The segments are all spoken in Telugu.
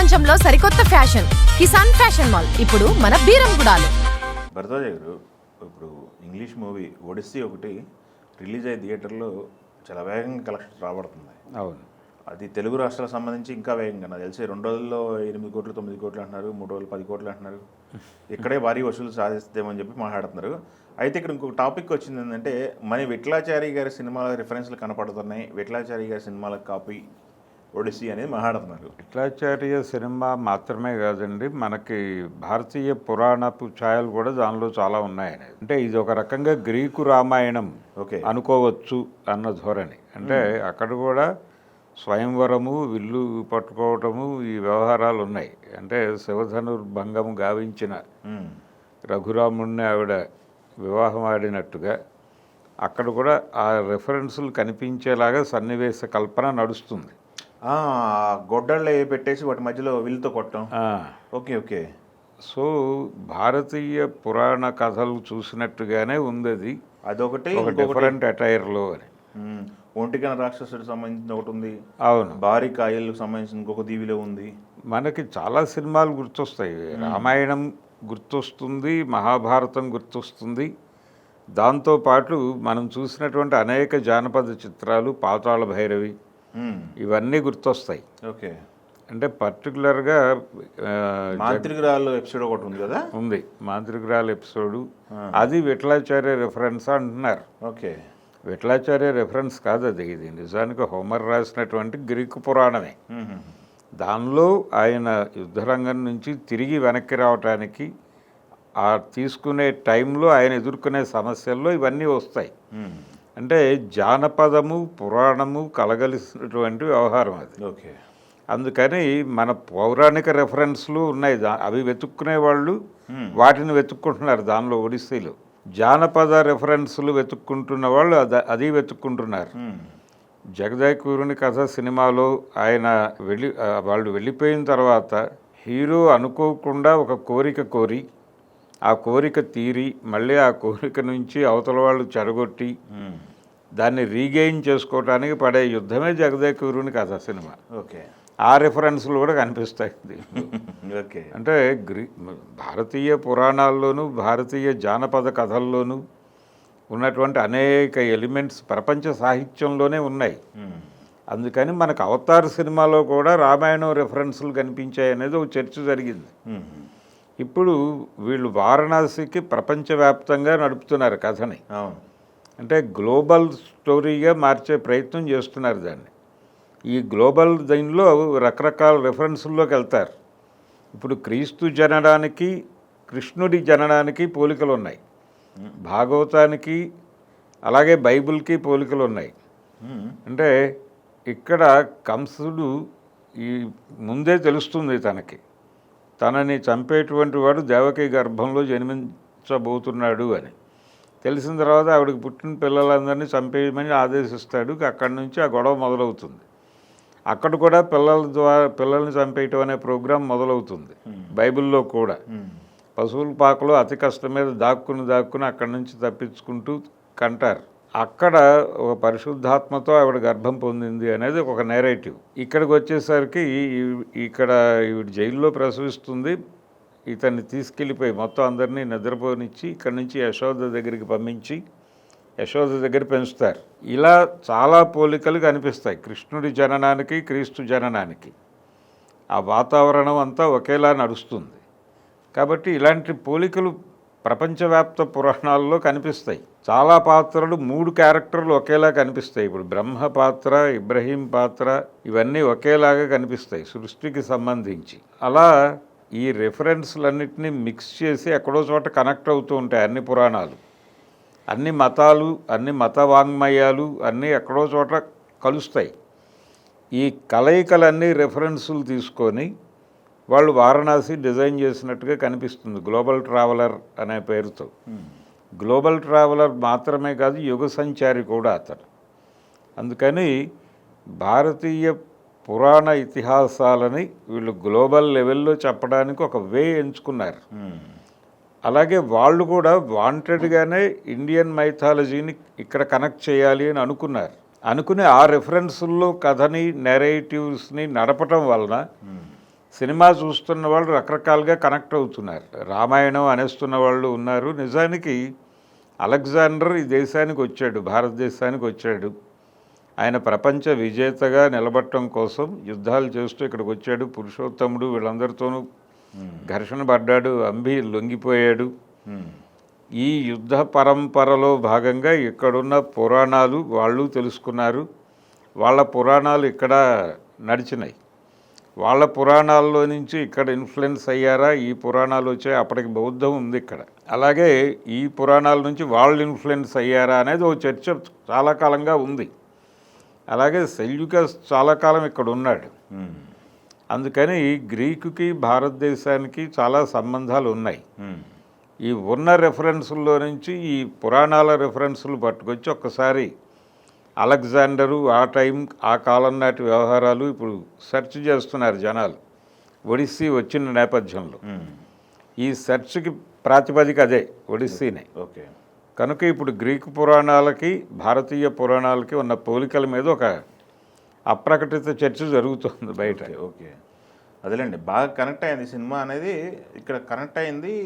ప్రపంచంలో సరికొత్త ఫ్యాషన్ కిసాన్ ఫ్యాషన్ మాల్ ఇప్పుడు మన బీరంగూడలో. భరద్వాజ గారు, ఇప్పుడు ఇంగ్లీష్ మూవీ ఒడిస్సీ ఒకటి రిలీజ్ అయ్యే థియేటర్లో చాలా వేగంగా కలెక్షన్ రాబడుతుంది. అవును, అది తెలుగు రాష్ట్రాలకు సంబంధించి ఇంకా వేగంగా, నాకు తెలిసి 2 రోజుల్లో 8 కోట్లు 9 కోట్లు అంటున్నారు, 3 రోజులు 10 కోట్లు అంటున్నారు. ఇక్కడే భారీ వసూలు సాధిస్తేమని చెప్పి మాట్లాడుతున్నారు. అయితే ఇక్కడ ఇంకొక టాపిక్ వచ్చింది ఏంటంటే, మన విఠలాచారి గారి సినిమాల రిఫరెన్స్లు కనపడుతున్నాయి, విఠలాచారి గారి సినిమాల కాపీ ఒడిస్సీ అనేది మాట్లాడుతున్నారు. విఠలాచార్య సినిమా మాత్రమే కాదండి, మనకి భారతీయ పురాణపు ఛాయలు కూడా దానిలో చాలా ఉన్నాయని. అంటే ఇది ఒక రకంగా గ్రీకు రామాయణం అనుకోవచ్చు అన్న ధోరణి. అంటే అక్కడ కూడా స్వయంవరము, విల్లు పట్టుకోవటము, ఈ వ్యవహారాలు ఉన్నాయి. అంటే శివధనుర్భంగము గావించిన రఘురాముడిని ఆవిడ వివాహం ఆడినట్టుగా అక్కడ కూడా ఆ రెఫరెన్సులు కనిపించేలాగా సన్నివేశ కల్పన నడుస్తుంది. గొడ్డళ్ళు పెట్టేసి వాటి మధ్యలో విల్లుతో కొట్టడం. Okay okay. సో భారతీయ పురాణ కథలు చూసినట్టుగానే ఉంది అది. అదొకటి ఒక డిఫరెంట్ అటైర్లో అని. ఒంటికన రాక్షసుడికి సంబంధించిన ఒకటి ఉంది. అవును, భారీ కాయలకు సంబంధించిన ఇంకొక దీవిలో ఉంది. మనకి చాలా సినిమాలు గుర్తొస్తాయి. రామాయణం గుర్తొస్తుంది, మహాభారతం గుర్తొస్తుంది. దాంతోపాటు మనం చూసినటువంటి అనేక జానపద చిత్రాలు, పాతాళ భైరవి, ఇవన్నీ గుర్తొస్తాయి. ఓకే. అంటే పర్టికులర్గా మాంత్రికురాలు ఎపిసోడ్ ఒకటి ఉంది కదా, ఉంది మాంత్రికురాలు ఎపిసోడు. అది విఠలాచార్య రిఫరెన్స్ అంటున్నారు. ఓకే. విఠలాచార్య రిఫరెన్స్ కాదు అది, ఇది నిజానికి హోమర్ రాసినటువంటి గ్రీకు పురాణమే. దానిలో ఆయన యుద్ధరంగం నుంచి తిరిగి వెనక్కి రావటానికి ఆ తీసుకునే టైంలో ఆయన ఎదుర్కొనే సమస్యల్లో ఇవన్నీ వస్తాయి. అంటే జానపదము పురాణము కలగలిసినటువంటి వ్యవహారం అది. ఓకే. అందుకని మన పౌరాణిక రెఫరెన్స్లు ఉన్నాయి, అవి వెతుక్కునే వాళ్ళు వాటిని వెతుక్కుంటున్నారు. దానిలో ఒడిస్సీలో జానపద రెఫరెన్స్లు వెతుక్కుంటున్న వాళ్ళు అది వెతుక్కుంటున్నారు. జగదేకవీరుని కథ సినిమాలో ఆయన వాళ్ళు వెళ్ళిపోయిన తర్వాత హీరో అనుకోకుండా ఒక కోరిక కోరి, ఆ కోరిక తీరి, మళ్ళీ ఆ కోరిక నుంచి అవతల వాళ్ళు చెరగొట్టి దాన్ని రీగెయిన్ చేసుకోవటానికి పడే యుద్ధమే జగదేకవీరుని కథ సినిమా. ఓకే. ఆ రిఫరెన్స్లు కూడా కనిపిస్తాయి. ఓకే. అంటే భారతీయ పురాణాల్లోనూ భారతీయ జానపద కథల్లోనూ ఉన్నటువంటి అనేక ఎలిమెంట్స్ ప్రపంచ సాహిత్యంలోనే ఉన్నాయి. అందుకని మనకు అవతార్ సినిమాలో కూడా రామాయణం రెఫరెన్స్లు కనిపించాయి అనేది ఒక చర్చ జరిగింది. ఇప్పుడు వీళ్ళు వారణాసికి ప్రపంచవ్యాప్తంగా నడుపుతున్నారు కథని. అంటే గ్లోబల్ స్టోరీగా మార్చే ప్రయత్నం చేస్తున్నారు దాన్ని. ఈ గ్లోబల్ దీనిలో రకరకాల రెఫరెన్సుల్లోకి వెళ్తారు. ఇప్పుడు క్రీస్తు జననానికి కృష్ణుడి జననానికి పోలికలు ఉన్నాయి, భాగవతానికి అలాగే బైబిల్కి పోలికలు ఉన్నాయి. అంటే ఇక్కడ కంసుడు ఈ ముందే తెలుస్తుంది తనని చంపేటువంటి వాడు దేవకి గర్భంలో జన్మించబోతున్నాడు అని తెలిసిన తర్వాత ఆవిడకి పుట్టిన పిల్లలందరినీ చంపేయమని ఆదేశిస్తాడు. అక్కడి నుంచి ఆ గొడవ మొదలవుతుంది. అక్కడ కూడా పిల్లల్ని చంపేయటం అనే ప్రోగ్రాం మొదలవుతుంది. బైబిల్లో కూడా పశువుల పాకలో అతి కష్టం మీద దాక్కుని అక్కడి నుంచి తప్పించుకుంటూ కంటారు. అక్కడ ఒక పరిశుద్ధాత్మతో ఆవిడ గర్భం పొందింది అనేది ఒక నేరేటివ్. ఇక్కడికి వచ్చేసరికి ఇక్కడ ఈవిడ జైల్లో ప్రసవిస్తుంది, ఇతన్ని తీసుకెళ్ళిపోయి మొత్తం అందరినీ నిద్రపోనిచ్చి ఇక్కడి నుంచి యశోద దగ్గరికి పంపించి యశోద దగ్గర పెంచుతారు. ఇలా చాలా పోలికలు కనిపిస్తాయి కృష్ణుడి జననానికి క్రీస్తు జననానికి. ఆ వాతావరణం అంతా ఒకేలా నడుస్తుంది. కాబట్టి ఇలాంటి పోలికలు ప్రపంచవ్యాప్త పురాణాల్లో కనిపిస్తాయి. చాలా పాత్రలు 3 క్యారెక్టర్లు ఒకేలా కనిపిస్తాయి. ఇప్పుడు బ్రహ్మ పాత్ర, ఇబ్రహీం పాత్ర, ఇవన్నీ ఒకేలాగా కనిపిస్తాయి సృష్టికి సంబంధించి. అలా ఈ రెఫరెన్స్లన్నింటినీ మిక్స్ చేసి ఎక్కడో చోట కనెక్ట్ అవుతూ ఉంటాయి అన్ని పురాణాలు, అన్ని మతాలు, అన్ని మత వాంగ్మయాలు అన్నీ ఎక్కడో చోట కలుస్తాయి. ఈ కలయికలన్నీ రెఫరెన్సులు తీసుకొని వాళ్ళు వారణాసి డిజైన్ చేసినట్టుగా కనిపిస్తుంది గ్లోబల్ ట్రావెలర్ అనే పేరుతో. గ్లోబల్ ట్రావెలర్ మాత్రమే కాదు, యుగ సంచారి కూడా అతను. అందుకని భారతీయ పురాణ ఇతిహాసాలని వీళ్ళు గ్లోబల్ లెవెల్లో చెప్పడానికి ఒక వే ఎంచుకున్నారు. అలాగే వాళ్ళు కూడా వాంటెడ్గానే ఇండియన్ మైథాలజీని ఇక్కడ కనెక్ట్ చేయాలి అని అనుకుని ఆ రెఫరెన్సుల్లో కథని నెరేటివ్స్ని నడపటం వలన సినిమా చూస్తున్న వాళ్ళు రకరకాలుగా కనెక్ట్ అవుతున్నారు. రామాయణం అనేస్తున్న వాళ్ళు ఉన్నారు. నిజానికి అలెగ్జాండర్ ఈ దేశానికి వచ్చాడు, భారతదేశానికి వచ్చాడు. ఆయన ప్రపంచ విజేతగా నిలబడటం కోసం యుద్ధాలు చేస్తూ ఇక్కడికి వచ్చాడు. పురుషోత్తముడు వీళ్ళందరితోనూ ఘర్షణ పడ్డాడు, అంబి లొంగిపోయాడు. ఈ యుద్ధ పరంపరలో భాగంగా ఇక్కడున్న పురాణాలు వాళ్ళు తెలుసుకున్నారు. వాళ్ళ పురాణాలు ఇక్కడ నడిచినాయి. వాళ్ళ పురాణాల్లో నుంచి ఇక్కడ ఇన్ఫ్లుయెన్స్ అయ్యారా, ఈ పురాణాలు వచ్చాయి, అప్పటికి బౌద్ధం ఉంది ఇక్కడ. అలాగే ఈ పురాణాల నుంచి వాళ్ళు ఇన్ఫ్లుయెన్స్ అయ్యారా అనేది ఓ చర్చ చాలా కాలంగా ఉంది. అలాగే సెల్యూకస్ చాలా కాలం ఇక్కడ ఉన్నాడు. అందుకని గ్రీకుకి భారతదేశానికి చాలా సంబంధాలు ఉన్నాయి. ఈ ఉన్న రెఫరెన్సుల్లో నుంచి ఈ పురాణాల రెఫరెన్సులు పట్టుకొచ్చి ఒక్కసారి అలెగ్జాండరు ఆ కాలం నాటి వ్యవహారాలు ఇప్పుడు సెర్చ్ చేస్తున్నారు జనాలు, ఒడిస్సీ వచ్చిన నేపథ్యంలో. ఈ సెర్చ్కి ప్రాతిపదిక అదే ఒడిస్సీనే. ఓకే. కనుక ఇప్పుడు గ్రీకు పురాణాలకి భారతీయ పురాణాలకి ఉన్న పోలికల మీద ఒక అప్రకటిత చర్చ జరుగుతుంది బయట. ఓకే, అదేలేండి. బాగా కనెక్ట్ అయింది సినిమా అనేది. ఇక్కడ కనెక్ట్ అయింది.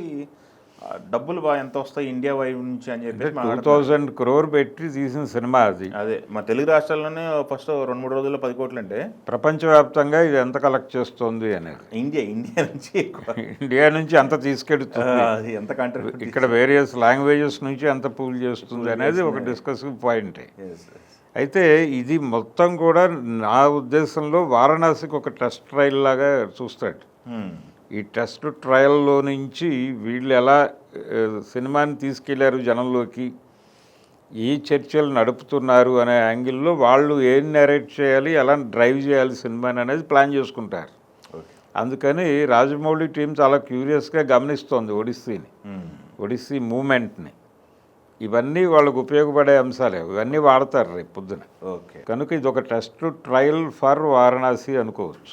డబ్బులు బాగా ఎంత వస్తాయి ఇండియా వైపు నుంచి అని చెప్పి 2000 crore పెట్టి తీసిన సినిమా అది. అదే మా తెలుగు రాష్ట్రాల్లోనే ఫస్ట్ 2-3 రోజుల్లో 10 కోట్లు అంటే ప్రపంచవ్యాప్తంగా ఇది ఎంత కలెక్ట్ చేస్తుంది అనేది. ఇండియా నుంచి ఇండియా నుంచి ఎంత తీసుకెడుతుంది, అది ఎంత కాంట్రిబ్యూట్, ఇక్కడ వేరియస్ లాంగ్వేజెస్ నుంచి ఎంత పూల్ చేస్తుంది అనేది ఒక డిస్కషన్ పాయింట్. అయితే ఇది మొత్తం కూడా నా ఉద్దేశంలో వారణాసికి ఒక టెస్ట్ ట్రయల్ లాగా చూస్తాడు. ఈ టెస్ట్ ట్రయల్లో నుంచి వీళ్ళు ఎలా సినిమాని తీసుకెళ్లారు జనంలోకి, ఈ చర్చలు నడుపుతున్నారు అనే యాంగిల్లో వాళ్ళు ఏం నెరేట్ చేయాలి, ఎలా డ్రైవ్ చేయాలి సినిమాని అనేది ప్లాన్ చేసుకుంటారు. అందుకని రాజమౌళి టీం చాలా క్యూరియస్గా గమనిస్తోంది ఒడిస్సీ మూమెంట్ని. ఇవన్నీ వాళ్ళకు ఉపయోగపడే అంశాలే, ఇవన్నీ వాడతారు రేపు పొద్దున. ఓకే. కనుక ఇది ఒక టెస్ట్ ట్రయల్ ఫర్ వారణాసి అనుకోవచ్చు.